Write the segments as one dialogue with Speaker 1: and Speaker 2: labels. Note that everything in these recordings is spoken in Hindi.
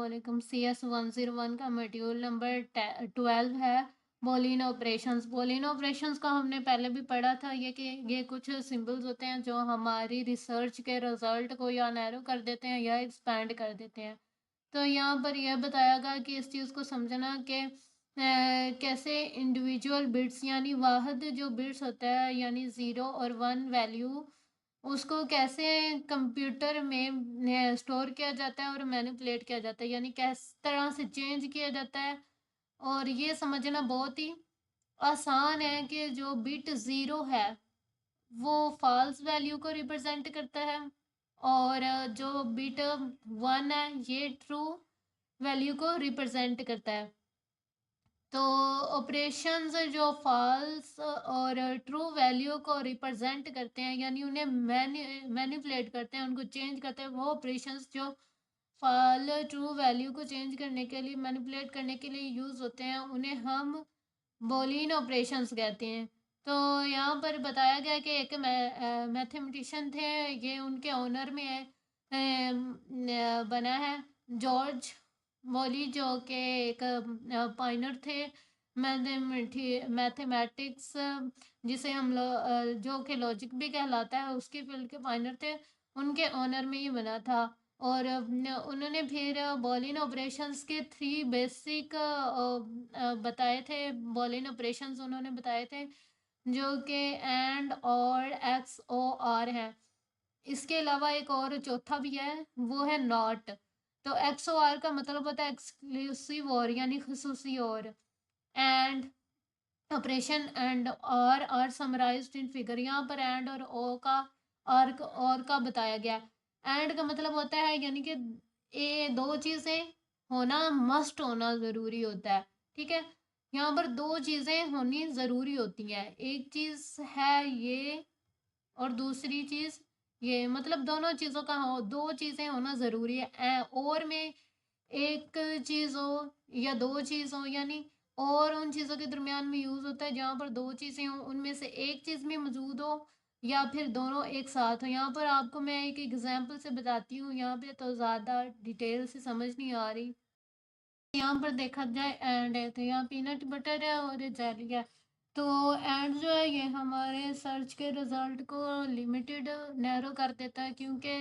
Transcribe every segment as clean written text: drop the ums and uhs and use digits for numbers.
Speaker 1: अस्सलामुअलैकुम। CS 101 का मॉड्यूल नंबर 12 है बूलियन ऑपरेशंस। बूलियन ऑपरेशंस का हमने पहले भी पढ़ा था ये कि ये कुछ सिंबल्स होते हैं जो हमारी रिसर्च के रिजल्ट को या नैरो कर देते हैं या एक्सपैंड कर देते हैं। तो यहाँ पर यह बताया गया कि इस चीज़ को समझना कि कैसे इंडिविजुअल बिट्स यानी वाहिद जो बिट्स होता है यानी 0 और 1 वैल्यू उसको कैसे कंप्यूटर में स्टोर किया जाता है और मैनिपुलेट किया जाता है यानी किस तरह से चेंज किया जाता है। और ये समझना बहुत ही आसान है कि जो बिट ज़ीरो है वो फॉल्स वैल्यू को रिप्रेजेंट करता है और जो बिट 1 है ये ट्रू वैल्यू को रिप्रेजेंट करता है। तो ऑपरेशंस जो फॉल्स और ट्रू वैल्यू को रिप्रेजेंट करते हैं यानी उन्हें मैनिपुलेट करते हैं, उनको चेंज करते हैं, वो ऑपरेशंस जो फॉल ट्रू वैल्यू को चेंज करने के लिए मैनिपुलेट करने के लिए यूज़ होते हैं उन्हें हम बूलियन ऑपरेशंस कहते हैं। तो यहाँ पर बताया गया कि एक मैथमेटिशियन थे, ये उनके ऑनर में है बना है जॉर्ज मौली जो कि एक पाइनर थे मैथमेटिक्स जिसे हम लोग जो कि लॉजिक भी कहलाता है उसकी फील्ड के पाइनर थे। उनके ऑनर में ही बना था और उन्होंने फिर बूलियन ऑपरेशंस के 3 बेसिक बताए थे। बूलियन ऑपरेशंस उन्होंने बताए थे जो कि एंड और एक्स ओ आर है। इसके अलावा एक और चौथा भी है वो है नॉट। तो एक्स ओ आर का मतलब होता है एक्सक्लूसिव और यानी खसूसी और एंड ऑपरेशन एंड और आर समराइज्ड इन फिगर। यहाँ पर एंड और ओ का और का बताया गया। एंड का मतलब होता है यानी कि ये दो चीज़ें होना मस्ट होना ज़रूरी होता है। ठीक है, यहाँ पर दो चीज़ें होनी ज़रूरी होती हैं, एक चीज़ है ये और दूसरी चीज़ ये, मतलब दोनों चीज़ों का हो, दो चीज़ें होना ज़रूरी है। और में एक चीज़ हो या दो चीज़ हो यानी और उन चीज़ों के दरमियान में यूज़ होता है जहाँ पर दो चीज़ें हों, उनमें से एक चीज़ में मौजूद हो या फिर दोनों एक साथ हो। यहाँ पर आपको मैं एक एग्जांपल से बताती हूँ, यहाँ पे तो ज़्यादा डिटेल से समझ नहीं आ रही। यहाँ पर देखा जाए एंड है तो यहाँ पीनट बटर है और जेली है। तो एंड जो है ये हमारे सर्च के रिजल्ट को लिमिटेड नैरो कर देता है क्योंकि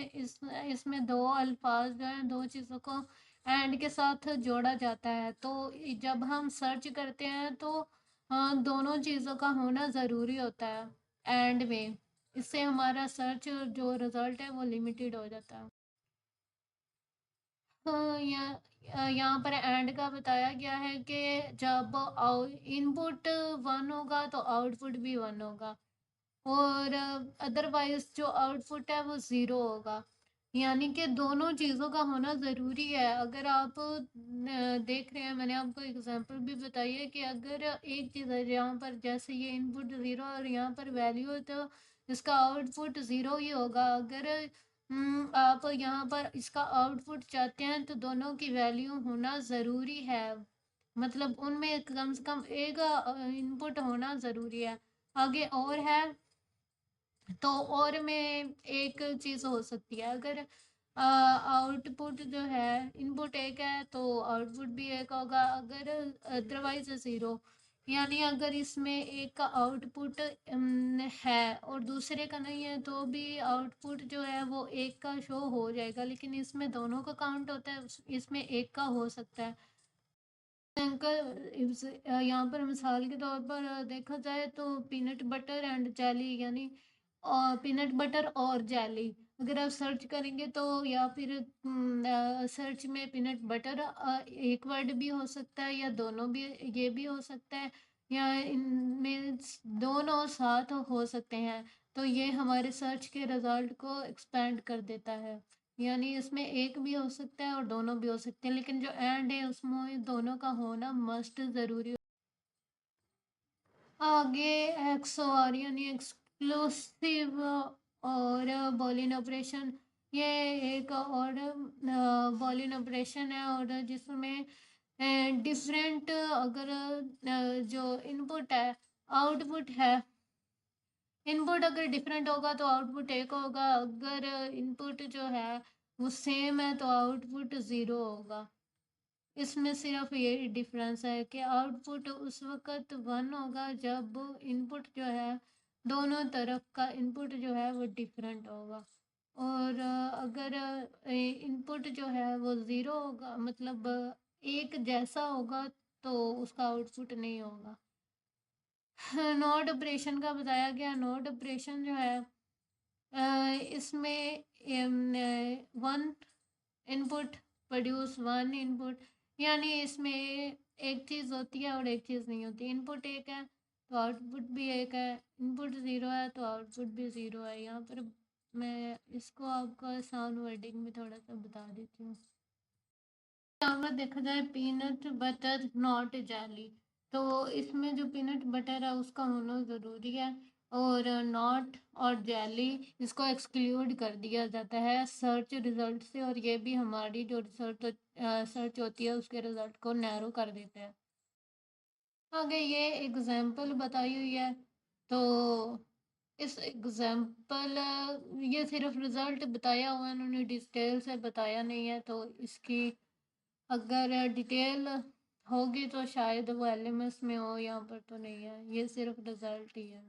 Speaker 1: इसमें दो अल्फाज जो हैं दो चीज़ों को एंड के साथ जोड़ा जाता है। तो जब हम सर्च करते हैं तो दोनों चीज़ों का होना ज़रूरी होता है एंड में। इससे हमारा सर्च जो रिज़ल्ट है वो लिमिटेड हो जाता है। हाँ, यहाँ पर एंड का बताया गया है कि जब इनपुट 1 होगा तो आउटपुट भी 1 होगा और अदरवाइज जो आउटपुट है वो 0 होगा। यानी कि दोनों चीज़ों का होना ज़रूरी है। अगर आप देख रहे हैं, मैंने आपको एग्जांपल भी बताई है कि अगर एक चीज़ है जहाँ पर जैसे ये इनपुट 0 और यहाँ पर वैल्यू है तो इसका आउटपुट 0 ही होगा। अगर आप यहाँ पर इसका आउटपुट चाहते हैं तो दोनों की वैल्यू होना ज़रूरी है, मतलब उनमें कम से कम एक इनपुट होना ज़रूरी है। आगे और है तो और में एक चीज़ हो सकती है, अगर आउटपुट जो है इनपुट एक है तो आउटपुट भी एक होगा, अगर अदरवाइज ज़ीरो। यानी अगर इसमें एक का आउटपुट है और दूसरे का नहीं है तो भी आउटपुट जो है वो एक का शो हो जाएगा, लेकिन इसमें दोनों का काउंट होता है, इसमें एक का हो सकता है। यहाँ पर मिसाल के तौर पर देखा जाए तो पीनट बटर एंड जेली यानी पीनट बटर और जेली अगर आप सर्च करेंगे तो या फिर सर्च में पीनट बटर एक वर्ड भी हो सकता है या दोनों भी, ये भी हो सकता है या इनमें दोनों साथ हो सकते हैं। तो ये हमारे सर्च के रिजल्ट को एक्सपेंड कर देता है, यानी इसमें एक भी हो सकता है और दोनों भी हो सकते हैं, लेकिन जो एंड है उसमें दोनों का होना मस्ट ज़रूरी। आगे एक्सओआर यानी एक्सक्लूसिव और बॉलियन ऑपरेशन, ये एक और बॉलियन ऑपरेशन है और जिसमें डिफरेंट अगर जो इनपुट है आउटपुट है, इनपुट अगर डिफरेंट होगा तो आउटपुट एक होगा, अगर इनपुट जो है वो सेम है तो आउटपुट ज़ीरो होगा। इसमें सिर्फ ये डिफरेंस है कि आउटपुट उस वक़्त 1 होगा जब इनपुट जो है, दोनों तरफ का इनपुट जो है वो डिफरेंट होगा। और अगर इनपुट जो है वो ज़ीरो होगा, मतलब एक जैसा होगा, तो उसका आउटपुट नहीं होगा। नोट ऑपरेशन का बताया गया। नोट ऑपरेशन जो है, इसमें one input produce one input, यानी इसमें एक चीज़ होती है और एक चीज़ नहीं होती। इनपुट एक है तो आउटपुट भी एक है, इनपुट ज़ीरो है तो आउटपुट भी ज़ीरो है। यहाँ पर मैं इसको आपको आसान वर्डिंग में थोड़ा सा बता देती हूँ। यहाँ पर देखा जाए पीनट बटर नॉट जेली, तो इसमें जो पीनट बटर है उसका होना ज़रूरी है, और नॉट और जेली इसको एक्सक्लूड कर दिया जाता है सर्च रिजल्ट से, और ये भी हमारी जो सर्च होती है उसके रिजल्ट को नैरो कर देता है। आगे ये एग्जाम्पल बताई हुई है, तो इस एग्जाम्पल ये सिर्फ रिजल्ट बताया हुआ है, उन्होंने डिटेल से बताया नहीं है, तो इसकी अगर डिटेल होगी तो शायद वो एलएमएस में हो, यहाँ पर तो नहीं है, ये सिर्फ रिजल्ट ही है।